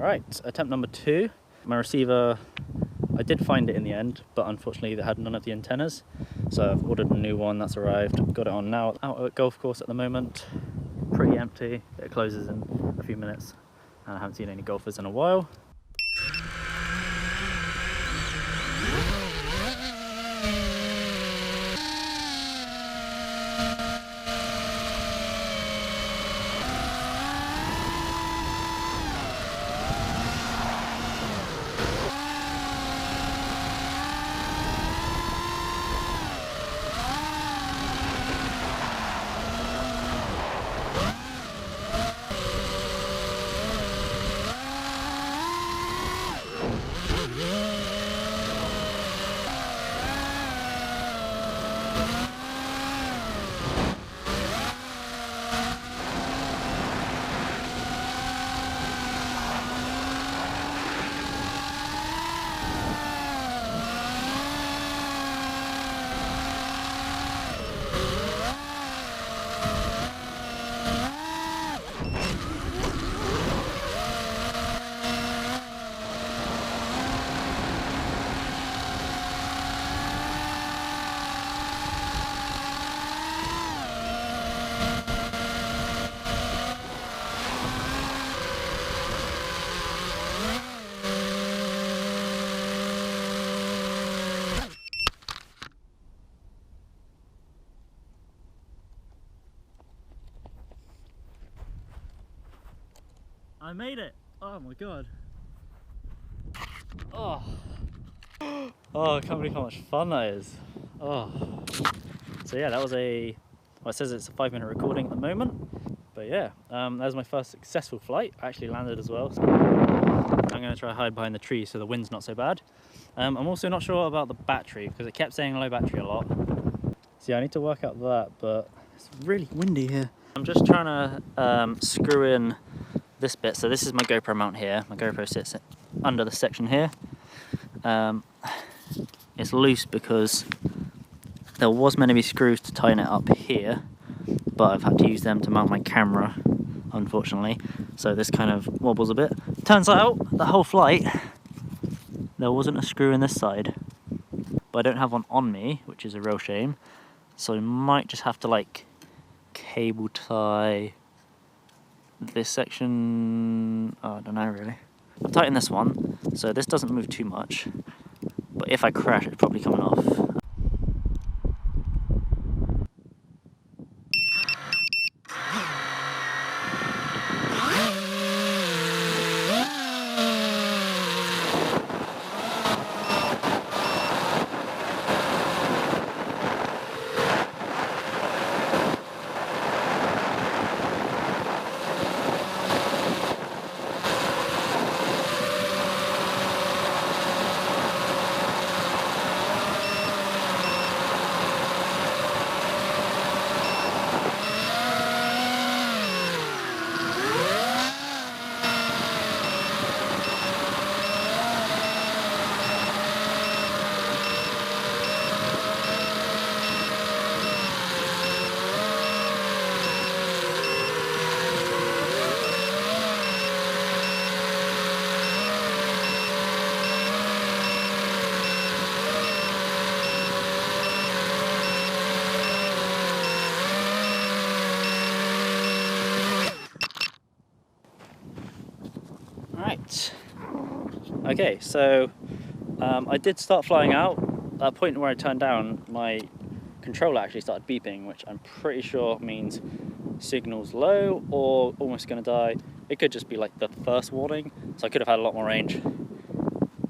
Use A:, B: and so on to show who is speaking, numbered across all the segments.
A: Alright, attempt number 2. My receiver, I did find it in the end, but unfortunately they had none of the antennas. So I've ordered a new one that's arrived. Got it on now, out at golf course at the moment. Pretty empty. It closes in a few minutes. And I haven't seen any golfers in a while. I made it! Oh my god. Oh. Oh, I can't believe how much fun that is. Oh. So yeah, that was well, it says it's a 5-minute recording at the moment. But yeah, that was my first successful flight. I actually landed as well. So I'm gonna try to hide behind the tree so the wind's not so bad. I'm also not sure about the battery because it kept saying low battery a lot. So yeah, I need to work out that, but it's really windy here. I'm just trying to screw in this bit. So this is my GoPro mount here. My GoPro sits under the section here. It's loose because there was meant to be screws to tighten it up here, but I've had to use them to mount my camera, unfortunately. So this kind of wobbles a bit. Turns out the whole flight there wasn't a screw in this side, but I don't have one on me, which is a real shame. So I might just have to like cable tie this section. Oh, I don't know really. I'll tighten this one so this doesn't move too much, but if I crash it's probably coming off. Okay, so I did start flying out. At that point where I turned down, my controller actually started beeping, which I'm pretty sure means signal's low or almost gonna die. It could just be like the first warning, so I could have had a lot more range,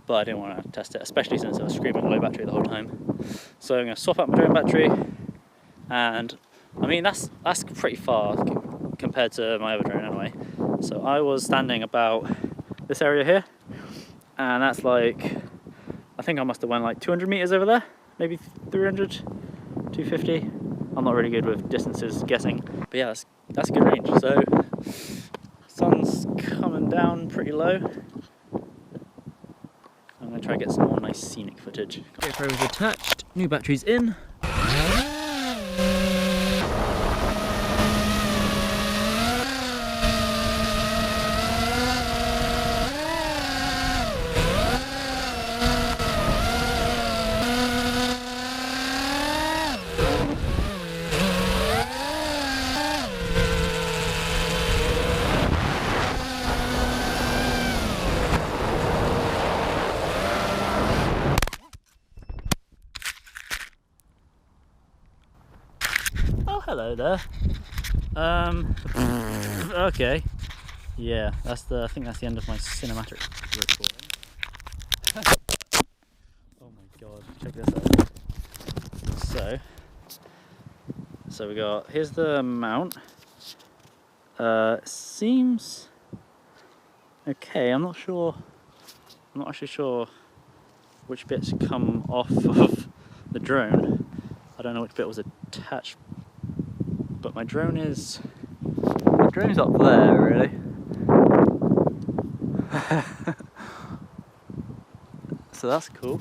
A: but I didn't want to test it, especially since I was screaming low battery the whole time. So I'm gonna swap out my drone battery, and I mean that's pretty far compared to my other drone anyway. So I was standing about this area here, and that's like, I think I must have went like 200 meters over there, maybe 300, 250. I'm not really good with distances guessing, but yeah, that's good range. So sun's coming down pretty low. I'm gonna try to get some more nice scenic footage. GoPro is attached, new batteries in. hello there. Okay. Yeah, that's the. I think that's the end of my cinematic recording. Oh my god! Check this out. So we got. Here's the mount. Seems okay. I'm not sure. I'm not actually sure which bits come off of the drone. I don't know which bit was attached, but my drone's up there, really. So that's cool.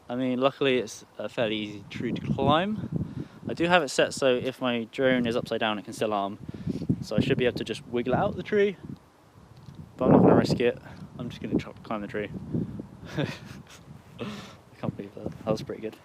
A: I mean, luckily it's a fairly easy tree to climb. I do have it set so if my drone is upside down, it can still arm. So I should be able to just wiggle out the tree, but I'm not going to risk it. I'm just going to climb the tree. I can't believe that. That was pretty good.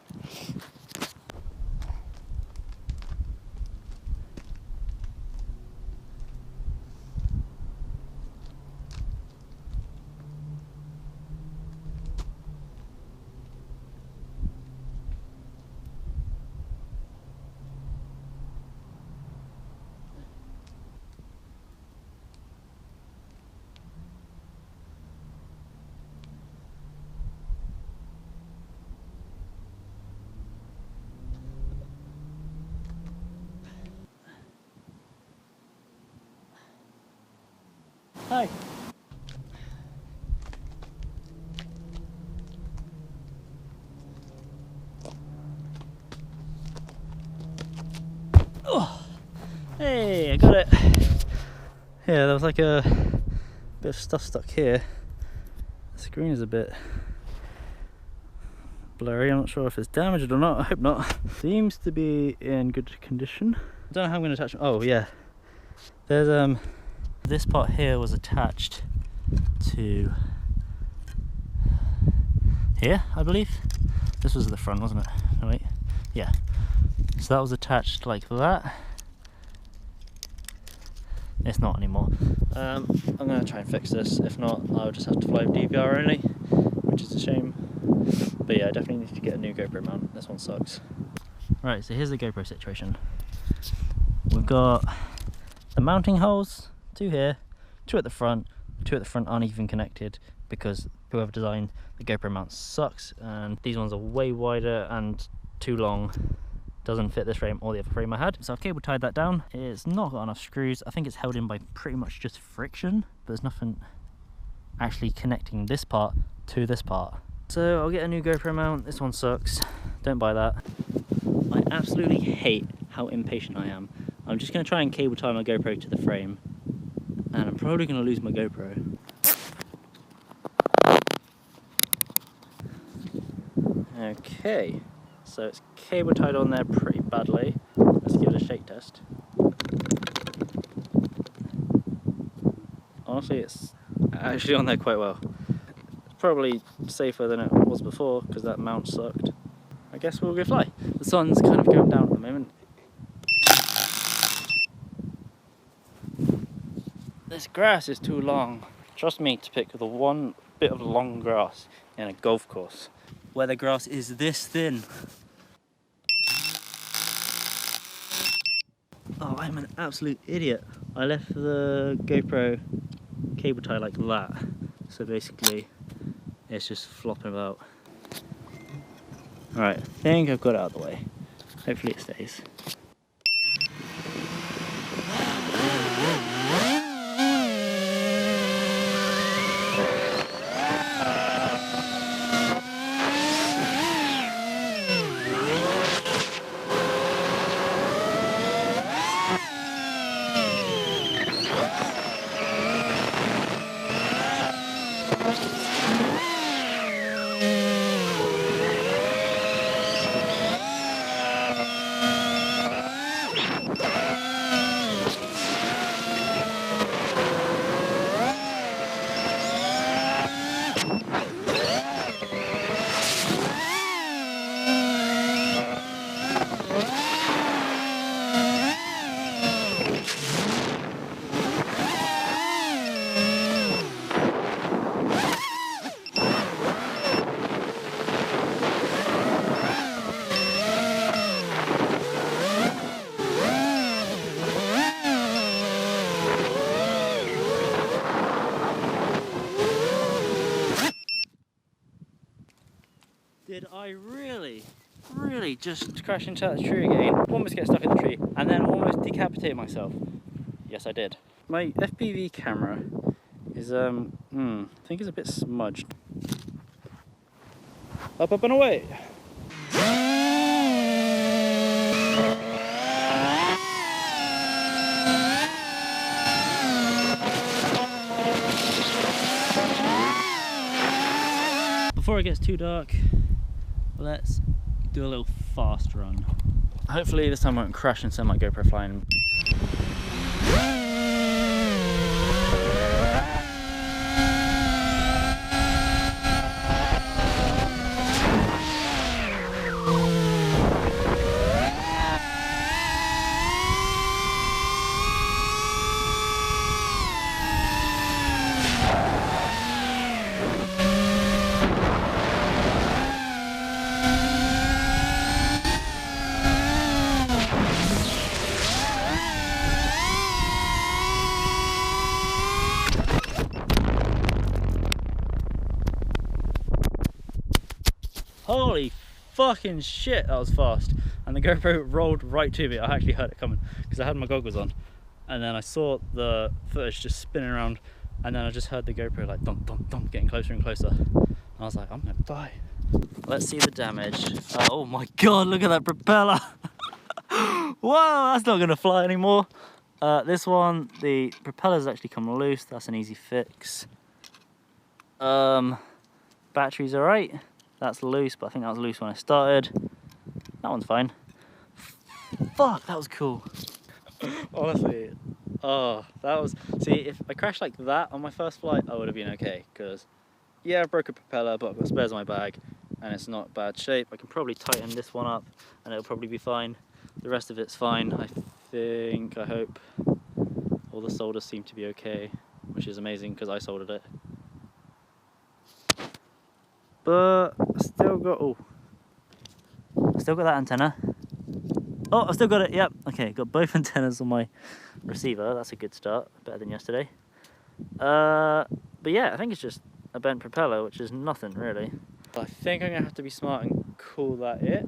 A: Hi. Oh, hey, I got it. Yeah, there was like a bit of stuff stuck here. The screen is a bit blurry. I'm not sure if it's damaged or not. I hope not. Seems to be in good condition. I don't know how I'm going to attach it. Oh yeah, there's this part here was attached to here, I believe. This was at the front, wasn't it? Oh wait, yeah. So that was attached like that. It's not anymore. I'm going to try and fix this. If not, I'll just have to fly with DVR only, which is a shame. But yeah, I definitely need to get a new GoPro mount. This one sucks. Right, so here's the GoPro situation. We've got the mounting holes, two here, two at the front aren't even connected because whoever designed the GoPro mount sucks, and these ones are way wider and too long. Doesn't fit this frame or the other frame I had. So I've cable tied that down. It's not got enough screws. I think it's held in by pretty much just friction, but there's nothing actually connecting this part to this part. So I'll get a new GoPro mount. This one sucks. Don't buy that. I absolutely hate how impatient I am. I'm just going to try and cable tie my GoPro to the frame, and I'm probably going to lose my GoPro. Okay, so it's cable tied on there pretty badly. Let's give it a shake test. Honestly, it's actually on there quite well. It's probably safer than it was before because that mount sucked. I guess we'll go fly. The sun's kind of going down at the moment. This grass is too long. Trust me to pick the one bit of long grass in a golf course where the grass is this thin. Oh, I'm an absolute idiot. I left the GoPro cable tie like that. So basically, it's just flopping about. Alright, I think I've got it out of the way. Hopefully it stays. Did I really just crash into that tree again? Almost get stuck in the tree and then almost decapitate myself. Yes, I did. My FPV camera is, I think it's a bit smudged. Up, up and away! Before it gets too dark, let's do a little fast run. Hopefully this time I won't crash and send my GoPro flying. Holy fucking shit, that was fast. And the GoPro rolled right to me. I actually heard it coming because I had my goggles on. And then I saw the footage just spinning around. And then I just heard the GoPro like dum dum dum getting closer and closer. And I was like, I'm gonna die. Let's see the damage. Oh my god, look at that propeller. Whoa, that's not gonna fly anymore. This one, the propeller's actually come loose. That's an easy fix. Battery's alright. That's loose, but I think that was loose when I started. That one's fine. Fuck, that was cool. Honestly, oh, that was... See, if I crashed like that on my first flight, I would have been okay, because, yeah, I broke a propeller, but I've got spares in my bag, and it's not bad shape. I can probably tighten this one up, and it'll probably be fine. The rest of it's fine, I think, I hope. All the solders seem to be okay, which is amazing, because I soldered it. But I still got, that antenna. Oh, I still got it, yep. Okay, got both antennas on my receiver. That's a good start, better than yesterday. But yeah, I think it's just a bent propeller, which is nothing really. I think I'm gonna have to be smart and call that it,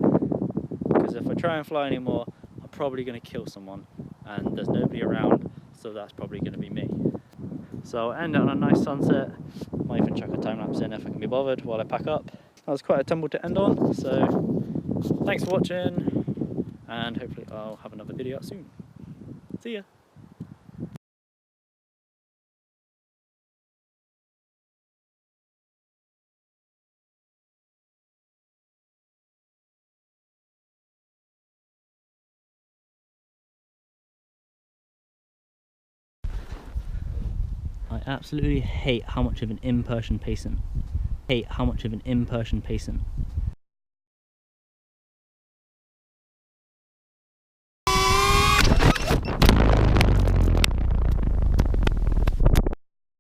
A: because if I try and fly anymore, I'm probably gonna kill someone, and there's nobody around, so that's probably gonna be me. So I'll end it on a nice sunset. Might even chuck a time lapse in if I can be bothered while I pack up. That was quite a tumble to end on, so thanks for watching, and hopefully I'll have another video out soon. See ya! I absolutely hate how much of an in-person patient.